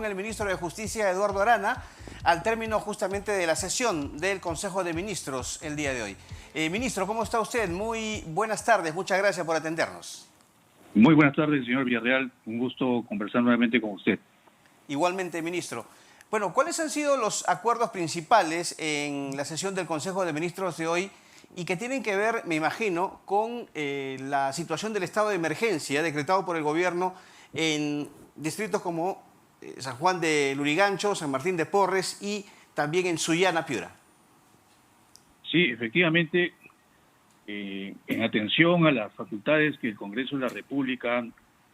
con el ministro de Justicia, Eduardo Arana, al término justamente de la sesión del Consejo de Ministros el día de hoy. Ministro, ¿cómo está usted? Muy buenas tardes, muchas gracias por atendernos. Muy buenas tardes, señor Villarreal. Un gusto conversar nuevamente con usted. Igualmente, ministro. Bueno, ¿cuáles han sido los acuerdos principales en la sesión del Consejo de Ministros de hoy y que tienen que ver, me imagino, con la situación del estado de emergencia decretado por el gobierno en distritos como San Juan de Lurigancho, San Martín de Porres y también en Sullana, Piura? Sí, efectivamente, en atención a las facultades que el Congreso de la República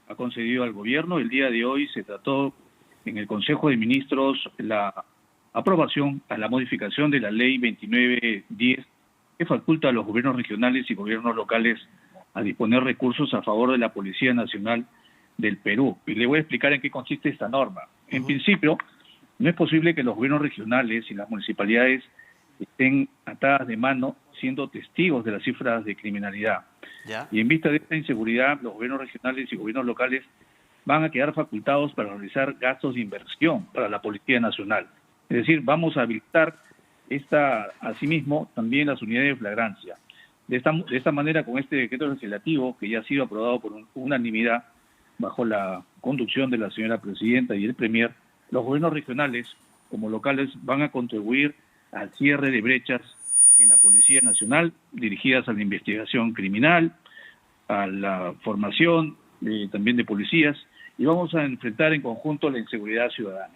ha concedido al gobierno, el día de hoy se trató en el Consejo de Ministros la aprobación a la modificación de la Ley 2910 que faculta a los gobiernos regionales y gobiernos locales a disponer recursos a favor de la Policía Nacional del Perú. Y le voy a explicar en qué consiste esta norma. En principio, no es posible que los gobiernos regionales y las municipalidades estén atadas de mano siendo testigos de las cifras de criminalidad. ¿Ya? Y en vista de esta inseguridad, los gobiernos regionales y gobiernos locales van a quedar facultados para realizar gastos de inversión para la Policía Nacional. Es decir, vamos a habilitar asimismo también las unidades de flagrancia. De esta manera, con este decreto legislativo, que ya ha sido aprobado por unanimidad bajo la conducción de la señora presidenta y el premier, los gobiernos regionales como locales van a contribuir al cierre de brechas en la Policía Nacional dirigidas a la investigación criminal, a la formación también de policías, y vamos a enfrentar en conjunto la inseguridad ciudadana.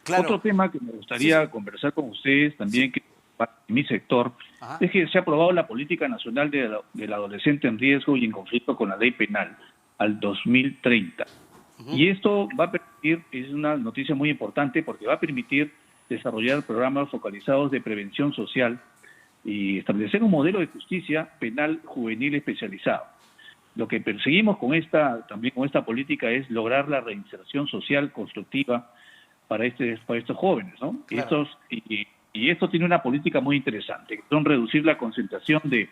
Claro. Otro tema que me gustaría conversar con ustedes también, que para mi sector, es que se ha aprobado la Política Nacional del Adolescente en Riesgo y en Conflicto con la Ley Penal al 2030. Y esto va a permitir, es una noticia muy importante, porque va a permitir desarrollar programas focalizados de prevención social y establecer un modelo de justicia penal juvenil especializado. Lo que perseguimos con esta política es lograr la reinserción social constructiva para estos jóvenes, ¿no? Claro. Y esto tiene una política muy interesante, que son reducir la concentración de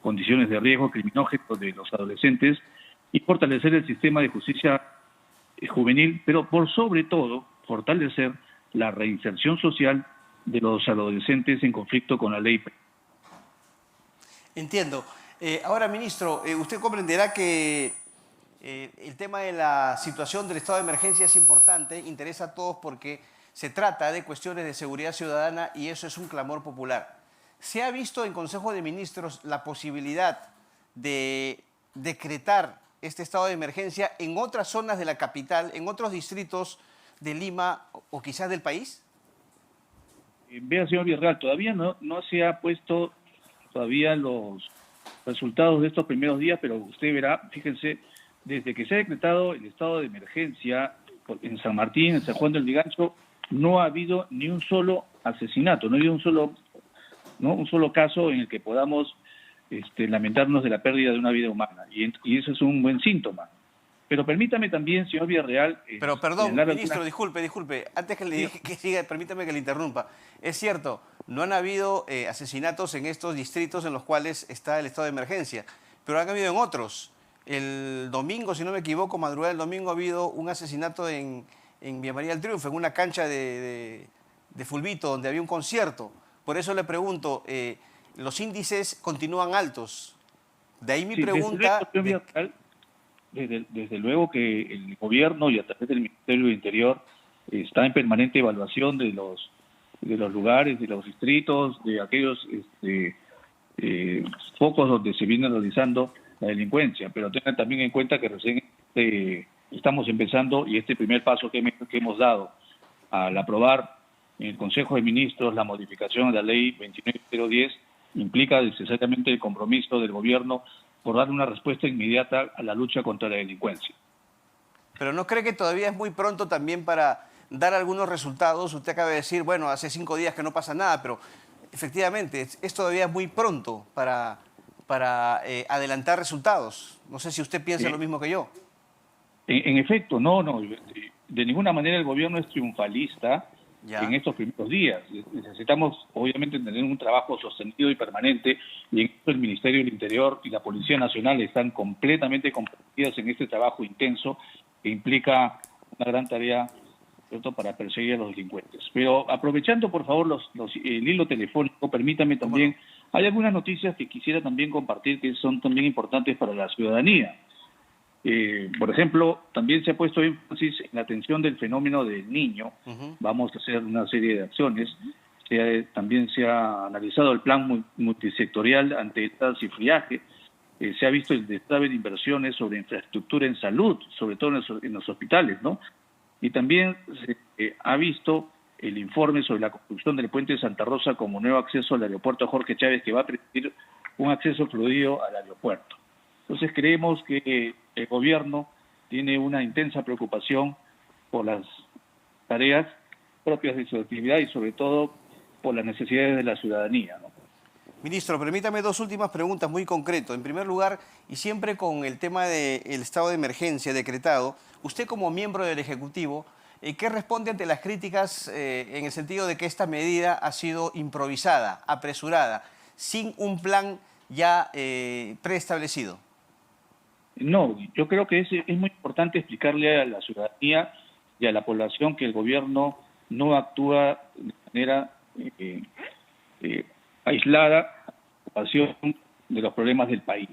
condiciones de riesgo criminógeno de los adolescentes y fortalecer el sistema de justicia juvenil, pero por sobre todo fortalecer la reinserción social de los adolescentes en conflicto con la ley. Entiendo. Ahora, ministro, usted comprenderá que el tema de la situación del estado de emergencia es importante, interesa a todos porque se trata de cuestiones de seguridad ciudadana y eso es un clamor popular. ¿Se ha visto en Consejo de Ministros la posibilidad de decretar este estado de emergencia en otras zonas de la capital, en otros distritos de Lima o quizás del país? Vea, señor Villarreal, todavía no se ha puesto todavía los resultados de estos primeros días, pero usted verá, fíjense, desde que se ha decretado el estado de emergencia en San Martín, en San Juan del Lurigancho, no ha habido ni un solo asesinato, no ha habido un solo caso en el que podamos lamentarnos de la pérdida de una vida humana, y eso es un buen síntoma. Pero permítame también, señor Villarreal... Pero perdón, ministro, disculpe. Antes que le dije que siga, permítame que le interrumpa. Es cierto, no han habido asesinatos en estos distritos en los cuales está el estado de emergencia, pero han habido en otros. El domingo, si no me equivoco, madrugada del domingo, ha habido un asesinato en Vía María del Triunfo, en una cancha de fulbito donde había un concierto. Por eso le pregunto, los índices continúan altos. De ahí mi pregunta... Desde luego que el gobierno y a través del Ministerio del Interior está en permanente evaluación de los lugares, de los distritos, de aquellos focos donde se viene realizando la delincuencia. Pero tengan también en cuenta que recién estamos empezando, y este primer paso que hemos dado al aprobar en el Consejo de Ministros la modificación de la Ley 29010 implica necesariamente el compromiso del gobierno por dar una respuesta inmediata a la lucha contra la delincuencia. Pero ¿no cree que todavía es muy pronto también para dar algunos resultados? Usted acaba de decir, bueno, hace 5 días que no pasa nada, pero efectivamente es todavía muy pronto para adelantar resultados. No sé si usted piensa lo mismo que yo. En efecto, no, de ninguna manera el gobierno es triunfalista en estos primeros días. Necesitamos, obviamente, tener un trabajo sostenido y permanente, y en esto el Ministerio del Interior y la Policía Nacional están completamente comprometidas en este trabajo intenso que implica una gran tarea, ¿cierto?, para perseguir a los delincuentes. Pero aprovechando, por favor, el hilo telefónico, permítame también, hay algunas noticias que quisiera también compartir que son también importantes para la ciudadanía. Por ejemplo, también se ha puesto énfasis en la atención del fenómeno del niño. Vamos a hacer una serie de acciones. También se ha analizado el plan multisectorial ante esta cifriaje. Se ha visto el destrabe de inversiones sobre infraestructura en salud, sobre todo en los hospitales, ¿no? Y también se ha visto el informe sobre la construcción del puente de Santa Rosa como nuevo acceso al aeropuerto Jorge Chávez, que va a permitir un acceso fluido al aeropuerto. Entonces creemos que el gobierno tiene una intensa preocupación por las tareas propias de su actividad y sobre todo por las necesidades de la ciudadanía, ¿no? Ministro, permítame dos últimas preguntas muy concretas. En primer lugar, y siempre con el tema del estado de emergencia decretado, usted como miembro del Ejecutivo, ¿qué responde ante las críticas en el sentido de que esta medida ha sido improvisada, apresurada, sin un plan ya preestablecido? No, yo creo que es muy importante explicarle a la ciudadanía y a la población que el gobierno no actúa de manera aislada a la situación de los problemas del país.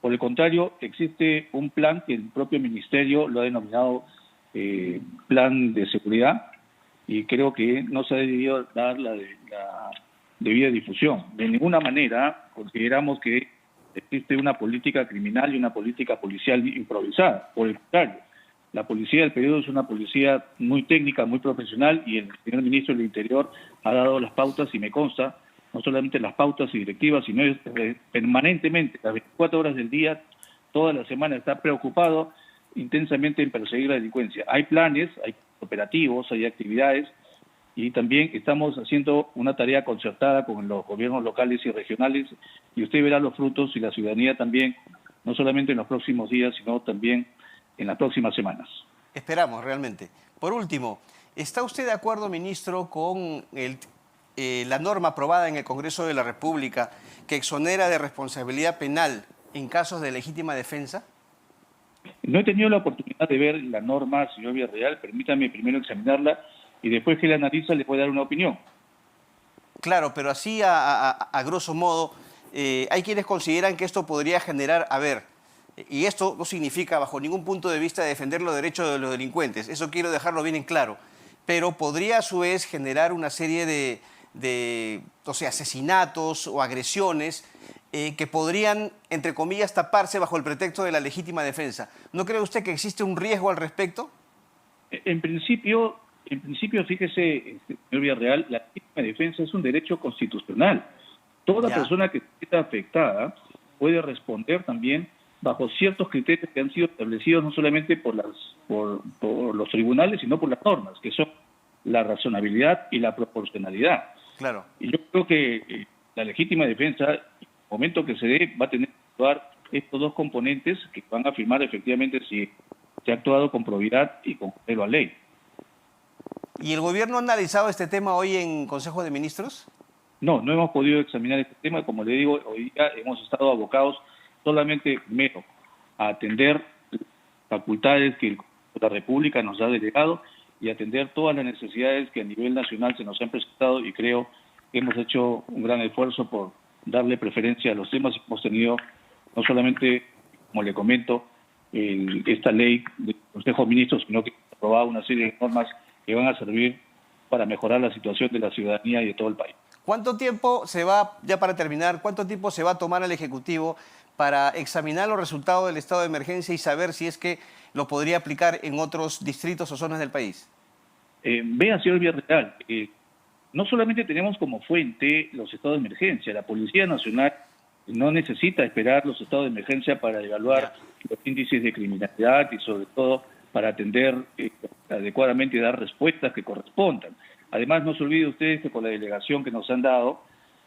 Por el contrario, existe un plan que el propio ministerio lo ha denominado plan de seguridad y creo que no se ha debido dar la debida difusión. De ninguna manera consideramos que existe una política criminal y una política policial improvisada. Por el contrario, la policía del Perú es una policía muy técnica, muy profesional y el señor ministro del Interior ha dado las pautas y me consta, no solamente las pautas y directivas, sino permanentemente, las 24 horas del día, toda la semana está preocupado intensamente en perseguir la delincuencia. Hay planes, hay operativos, hay actividades y también estamos haciendo una tarea concertada con los gobiernos locales y regionales y usted verá los frutos y la ciudadanía también, no solamente en los próximos días, sino también en las próximas semanas. Esperamos realmente. Por último, ¿está usted de acuerdo, ministro, con la norma aprobada en el Congreso de la República que exonera de responsabilidad penal en casos de legítima defensa? No he tenido la oportunidad de ver la norma, señor Villarreal. Permítame primero examinarla y después que la analiza le puedo dar una opinión. Claro, pero así a grosso modo, hay quienes consideran que esto podría generar, y esto no significa bajo ningún punto de vista defender los derechos de los delincuentes, eso quiero dejarlo bien en claro, pero podría a su vez generar una serie de asesinatos o agresiones que podrían, entre comillas, taparse bajo el pretexto de la legítima defensa. ¿No cree usted que existe un riesgo al respecto? En principio, fíjese, señor Villarreal, la legítima defensa es un derecho constitucional. Toda persona que esté afectada puede responder también bajo ciertos criterios que han sido establecidos no solamente por los tribunales, sino por las normas, que son la razonabilidad y la proporcionalidad. Claro. Y yo creo que la legítima defensa, en el momento que se dé, va a tener que actuar estos dos componentes que van a afirmar efectivamente si se ha actuado con probidad y con apego a ley. ¿Y el gobierno ha analizado este tema hoy en Consejo de Ministros? No hemos podido examinar este tema. Como le digo, hoy día hemos estado abocados solamente, primero, a atender facultades que la República nos ha delegado y atender todas las necesidades que a nivel nacional se nos han presentado y creo que hemos hecho un gran esfuerzo por darle preferencia a los temas que hemos tenido, no solamente, como le comento, esta ley del Consejo de Ministros, sino que ha aprobado una serie de normas que van a servir para mejorar la situación de la ciudadanía y de todo el país. ¿Cuánto tiempo se va, ya para terminar, cuánto tiempo se va a tomar el Ejecutivo para examinar los resultados del estado de emergencia y saber si es que lo podría aplicar en otros distritos o zonas del país? Vea, señor Villarreal, no solamente tenemos como fuente los estados de emergencia, la Policía Nacional no necesita esperar los estados de emergencia para evaluar los índices de criminalidad y sobre todo para atender adecuadamente y dar respuestas que correspondan. Además, no se olvide ustedes que con la delegación que nos han dado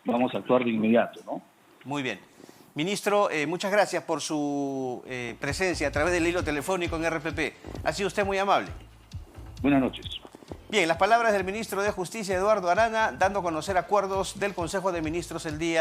vamos a actuar de inmediato, ¿no? Muy bien. Ministro, muchas gracias por su presencia a través del hilo telefónico en RPP. Ha sido usted muy amable. Buenas noches. Bien, las palabras del ministro de Justicia, Eduardo Arana, dando a conocer acuerdos del Consejo de Ministros el día